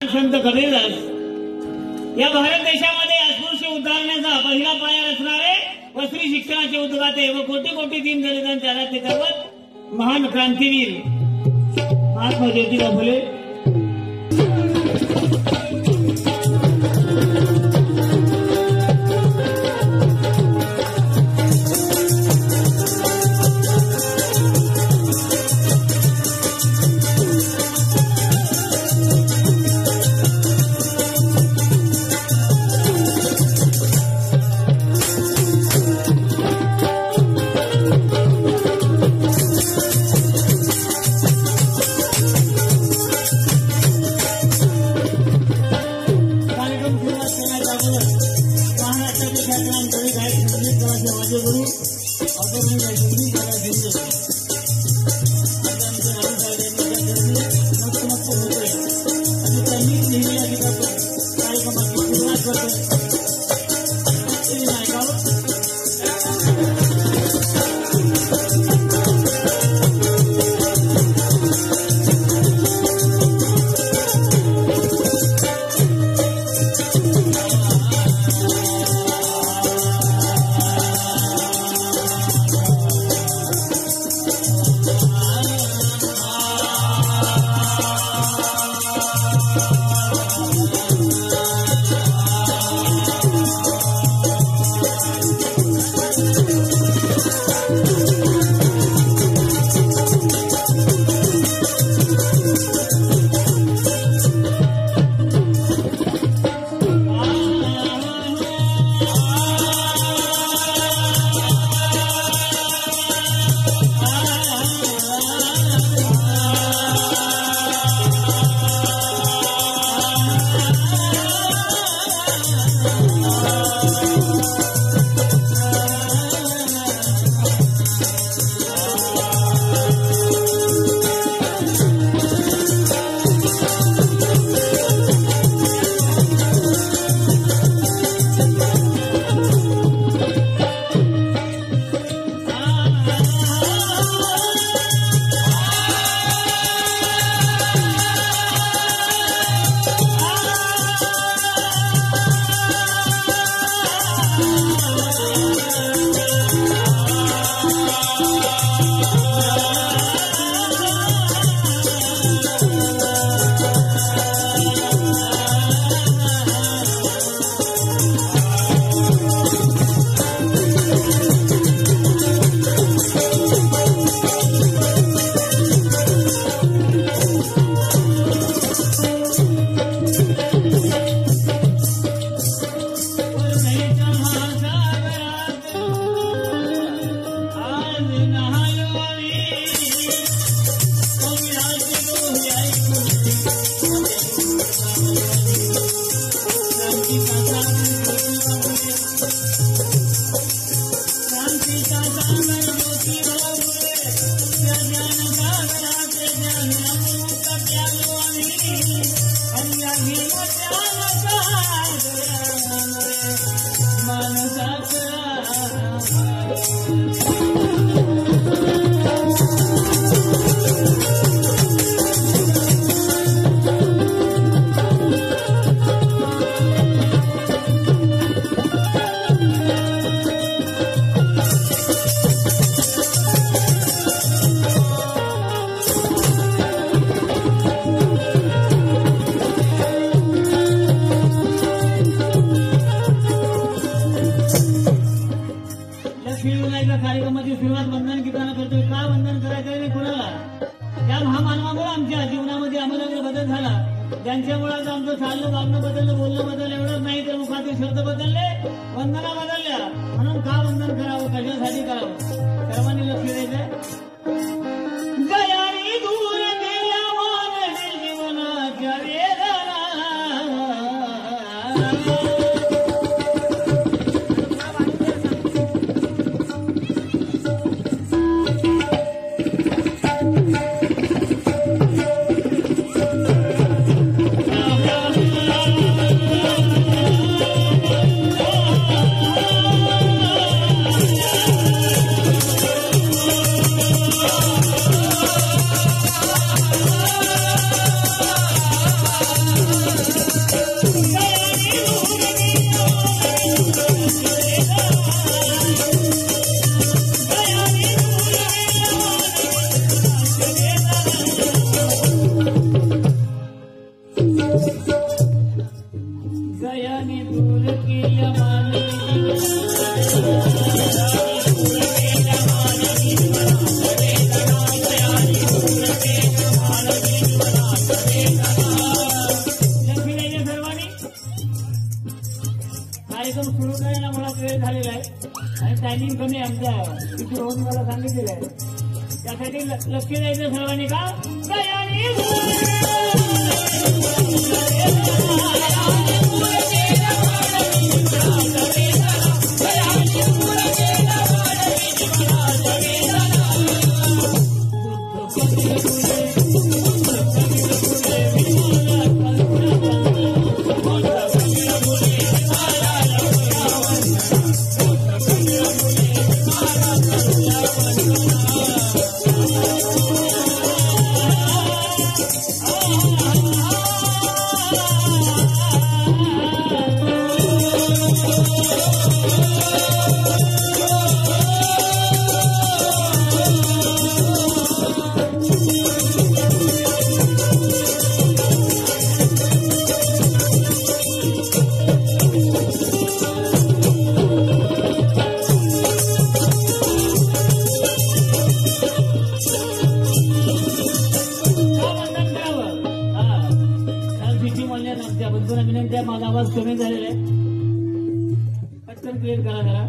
संत कबीरदास या भारत देशामध्ये अस्पृश्य उद्धारण्याचा पहिला पाया रचणारे व स्त्री शिक्षणाचे उद्गाते व कोटी कोटी दीनदलितांचे आराध्य दैवत महान क्रांतीवीर महात्मा ज्योतिबा फुले कार्यक्रमाची सुरुवात वंदन गीतानं करतोय. का वंदन करायचं नाही कोणाला? त्या महामानवामुळे आमच्या जीवनामध्ये आम्हाला बदल झाला. ज्यांच्यामुळे आज आमचं चालणं वागणं बदललं, बोलणं बदललं, एवढंच नाही तर मुखातील शब्द बदलले, वंदना बदलल्या. म्हणून का वंदन करावं, कशासाठी करावं, सर्वांनी लक्ष द्यायचंय. गयारी दूर गेल्या मानवी जीवनाच्या वेदना गयाने दूर केल्या कार्यक्रम सुरू करायला मला वेळ झालेला आहे आणि टायमिंग कमी आमचा किती होऊन मला सांगितलेलं आहे त्यासाठी लक्ष द्यायचं सर्वांनी का माझा आवाज कमी झालेला आहे पटकन क्लिअर करा जरा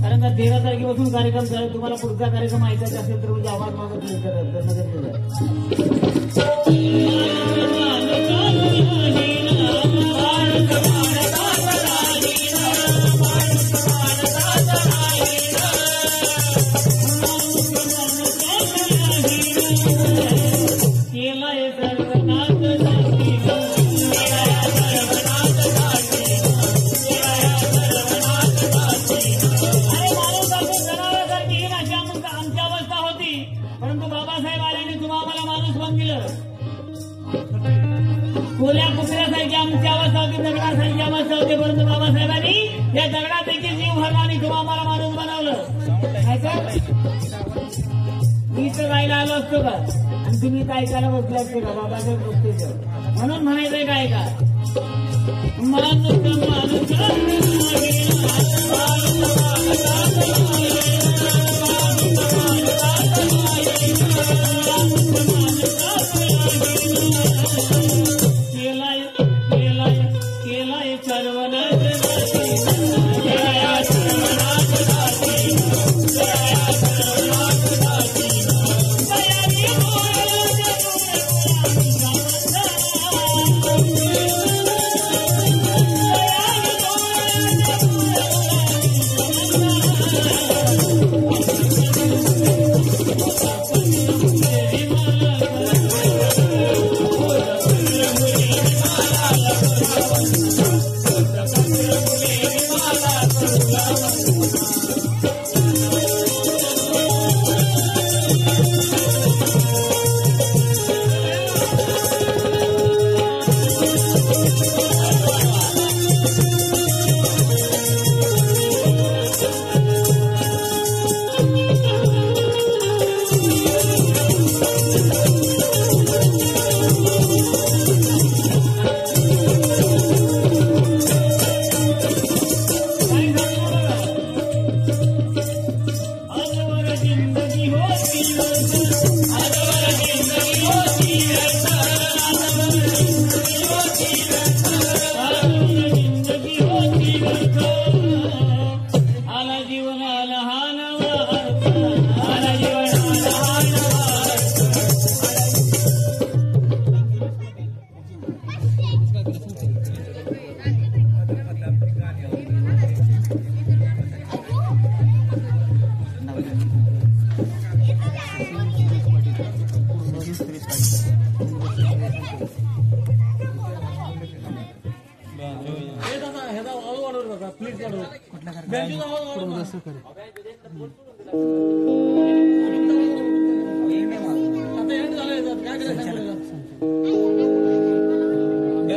कारण का 13 तारखेपासून कार्यक्रम झाला तुम्हाला पुढचा कार्यक्रम ऐकायचा असेल तर म्हणजे आवाज माझा क्लिअर करणं गरजेचं परंतु बाबासाहेब आल्याने तुम्हाला माणूस बनविलं कोल्या कुत्र्यासारखी आमची अवस्था होती दगडासारखी अवस्था होती परंतु बाबासाहेबांनी या दगडापैकी जीव भरवानी तुम्हाला माणूस बनवलं काय का मी तर गायला आलो असतो का आणि तुम्ही काय ऐकायला बसले असते का बाबासाहेब गोष्टीचं म्हणून म्हणायचंय काय का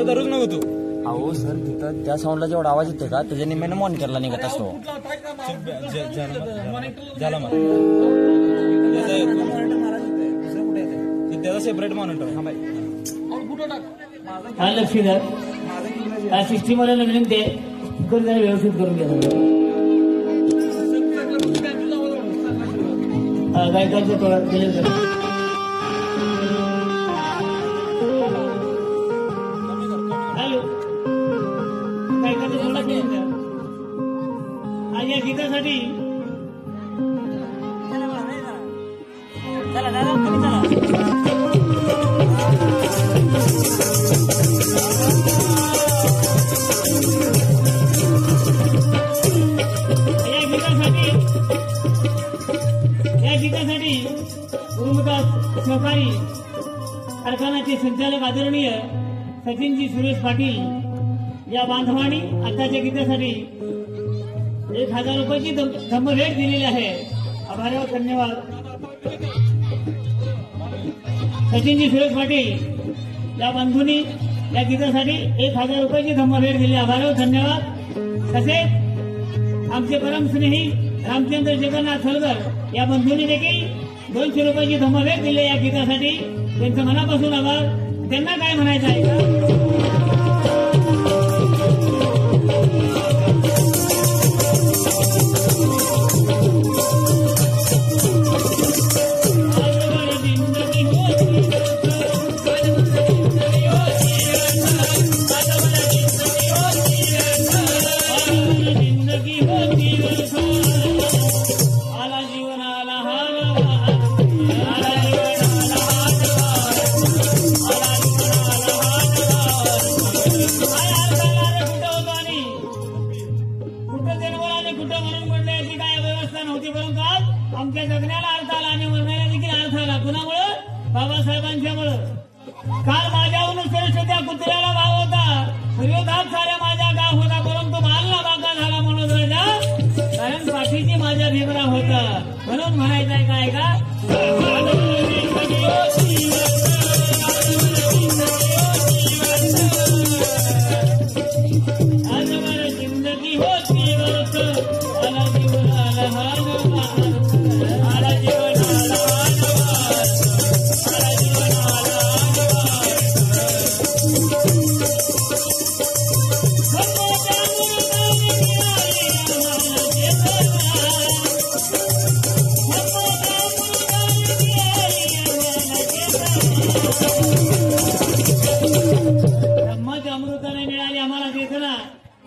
दररोज नव्हतो अहो सर तिथं त्या साऊंडला जेवढा आवाज येतो का त्याच्या निम्म्याने मॉनिटरला निघत असतो त्याचा सेपरेट मॉनिटर हा लक्ष द्या. हा सिस्टीमला विनंती आहे करून जरा व्यवस्थित करून घ्या. गायकांचं थोडा केलं जरा. हॅलो गायकांचं थोडा केलं जरा. आज या गीतासाठी चला दादा कमी चला. या गीतासाठी गुरुमुखास सहकारी कारखान्याचे संचालक आदरणीय सचिनजी सुरेश पाटील या बांधवांनी आताच्या गीतासाठी 1000 रुपयाची धम्मभेट दिलेली आहे. आभार धन्यवाद. सचिनजी सुरेश पाटील या बंधूंनी या गीतासाठी 1000 रुपयाची धम्मभेट दिली. आभार धन्यवाद. तसेच आमचे परमस्नेही रामचंद्र जगन्नाथ सलगर या बंधूंनी देखील 200 रुपयाची धम्मभेट दिली या गीतासाठी. त्यांचं मनापासून आभार. त्यांना काय म्हणायचं आहे का? आमच्या जगण्याला अर्थ आला आणि मरण्याला देखील अर्थ आला. कुणामुळं? बाबासाहेबांच्यामुळं. काल माझ्याहून श्रेष्ठ त्या कुत्र्याला भाव होता. विरोधात साऱ्या माझ्या गाव होता, परंतु मालला बागा झाला म्हणून राजा, कारण पाठीची माझ्या भीमरा होता. म्हणून म्हणायचंय काय का? आज मला जिंदगी होती वर्ष आला जीवन आला हा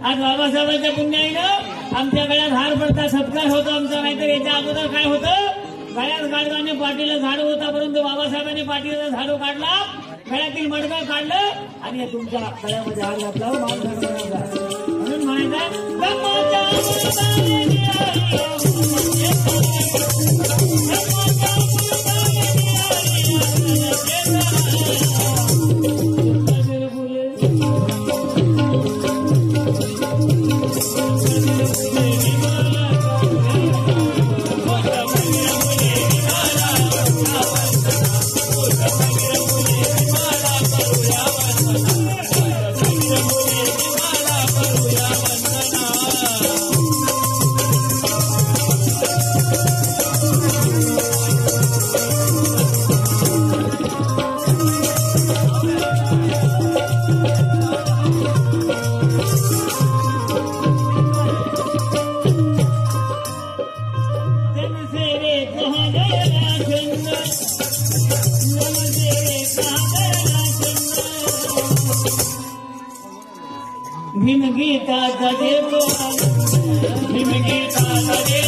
आज बाबासाहेबांच्या पुण्याईनं आमच्या गळ्यात हार पडता सत्कार होतो आमचा. नाहीतर याच्या अगोदर काय होतं? गळ्यात गाडगाने पाटीला झाडू होता, परंतु बाबासाहेबांनी पाटीला झाडू काढला, गळ्यातील मडकं काढलं आणि तुमच्या गळ्यामध्ये हार घातला. म्हणून म्हणायचं भीम गीता देव भीम गीता